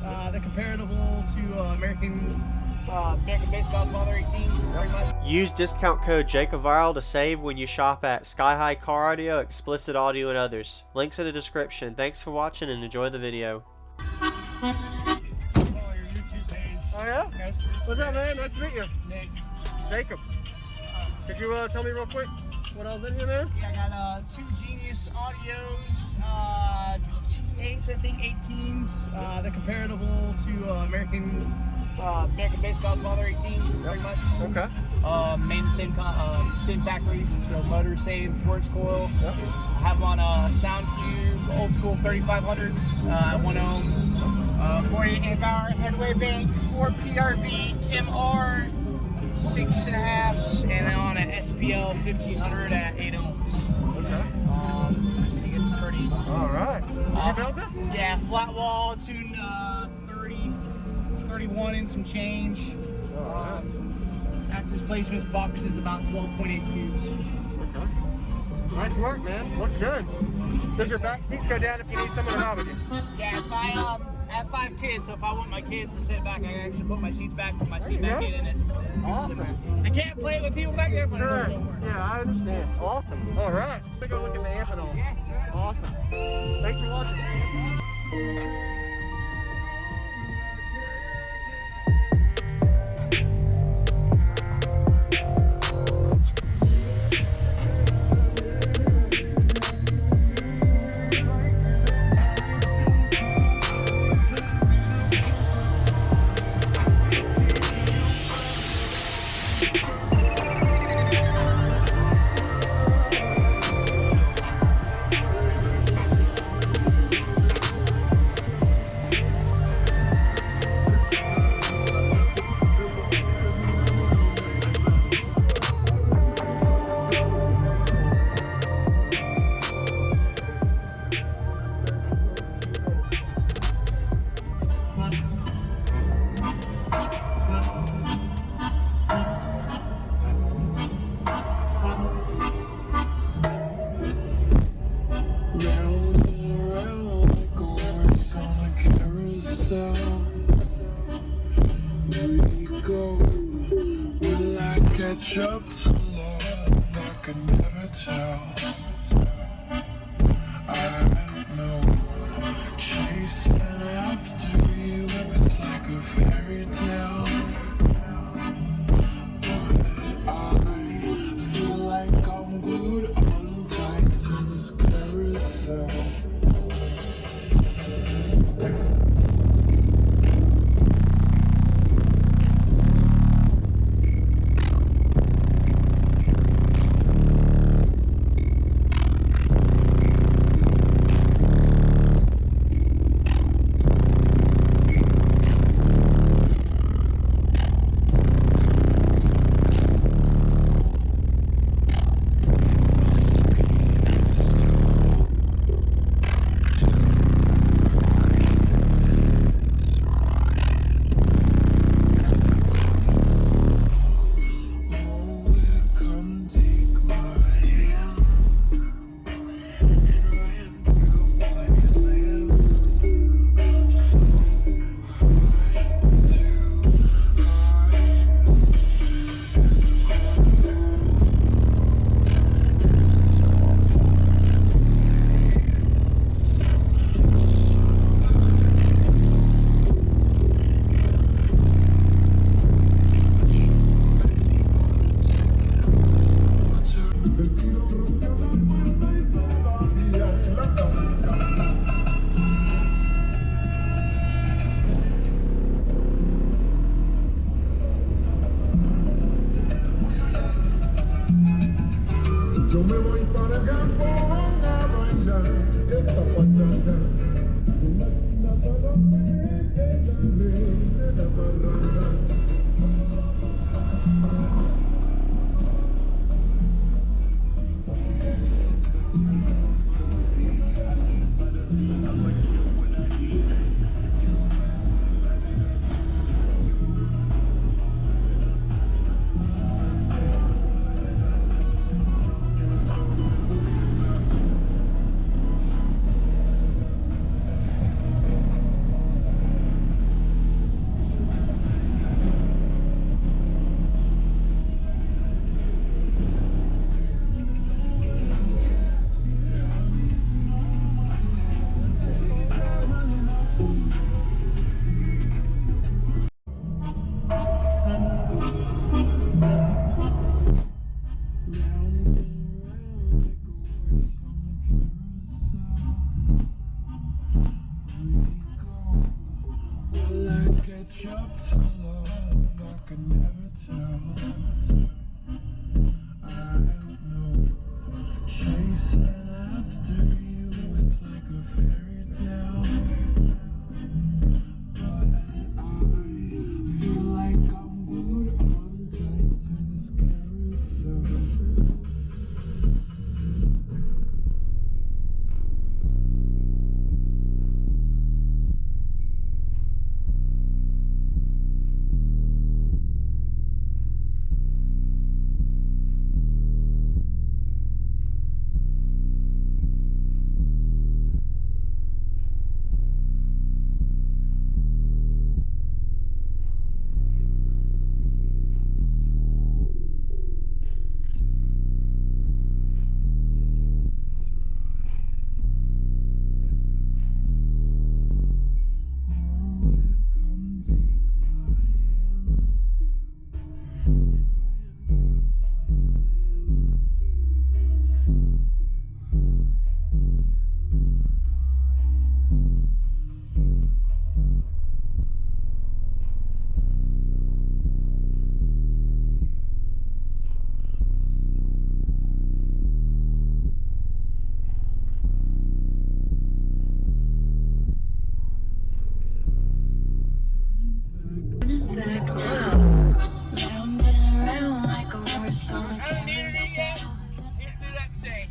They're comparable to American-based Godfather 18s, pretty much. Use discount code JACOBVIRAL to save when you shop at Sky High Car Audio, Explicit Audio, and others. Links in the description. Thanks for watching and enjoy the video. Oh, yeah? What's up, man? Nice to meet you. Nick. Jacob. Could you tell me real quick what else in here, man? Yeah, I got two Genius Audios, G8s, I think 18s. They're comparable to American-based Godfather 18s, pretty much. Okay. Made in the same factory, so motor same, 4-inch coil. Yep. I have them on a SoundCube, old school 3500, 1 ohm, 48 amp hour headway bank, 4 PRV MR 6.5s, and then on an SPL 1500 at 8 ohms. Okay. I think it's pretty. All right. Did you build this? Yeah, flat wall, tuned 31 and some change. After displacements, box is about 12.8 cubes. Okay. Nice work, man. Looks good. Does your back seats go down if you need someone to ride with you? Yeah, if I have 5 kids, so if I want my kids to sit back, I can actually put my seats back, put my seat back in it. Awesome. I can't play it with people back there, but Sure. it works. Yeah, I understand. Awesome. All right. Let me go look at the amp and all. Yeah. Awesome. Thanks for watching. Catch up to love, I could never tell. I know chasing after you is like a fairy tale, but I feel like I'm glued on tight to this carousel. Yo me voy para el campo a bailar esta pachanga. Una china solo me queda de la parranda. catch up to love, I could never tell. I don't know. Chasing after you is like a fairy tale. But I feel like I'm glued on tight to this carousel. Back now, round and around like a horse on a carousel. Can't do that today.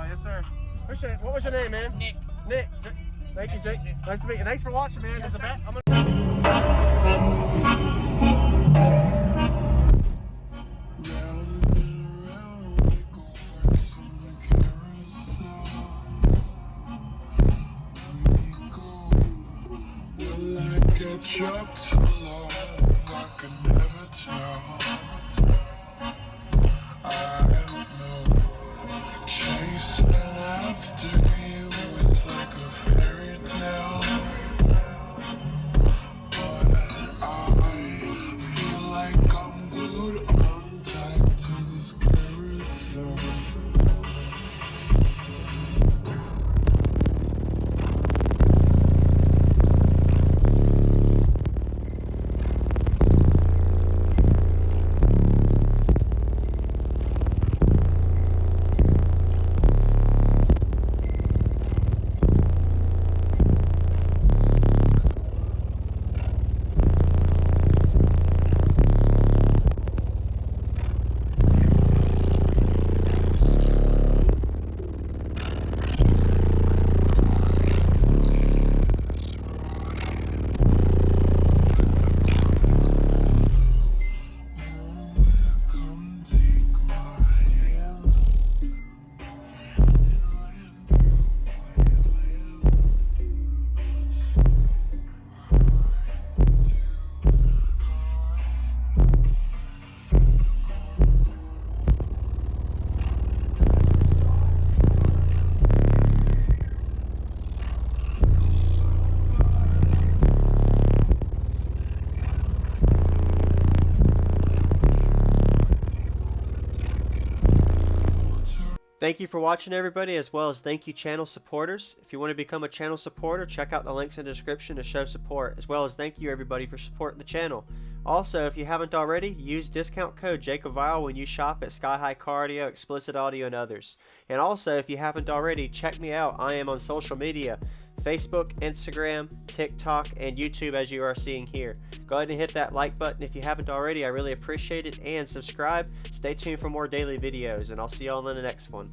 Yes, sir. Appreciate it. What was your name, man? Nick. Nick. Thank you, Jake. Nice to meet you. Thanks for watching, man. Yes, There's a sir. bat. I'm gonna Round and round like a horse on a carousel. We go. Will I catch up to love? I could never tell. I don't know. Chasing after you is like a fairy tale. But I feel like I'm glued on tight to this carousel. Come take my hand. Thank you for watching, everybody, as well as thank you channel supporters. If you want to become a channel supporter, check out the links in the description to show support, as well as thank you everybody for supporting the channel. Also, if you haven't already, use discount code JACOBVILE when you shop at Sky High Cardio, Explicit Audio, and others. And also, if you haven't already, check me out. I am on social media, Facebook, Instagram, TikTok, and YouTube, as you are seeing here. Go ahead and hit that like button if you haven't already. I really appreciate it. And subscribe. Stay tuned for more daily videos, and I'll see y'all in the next one.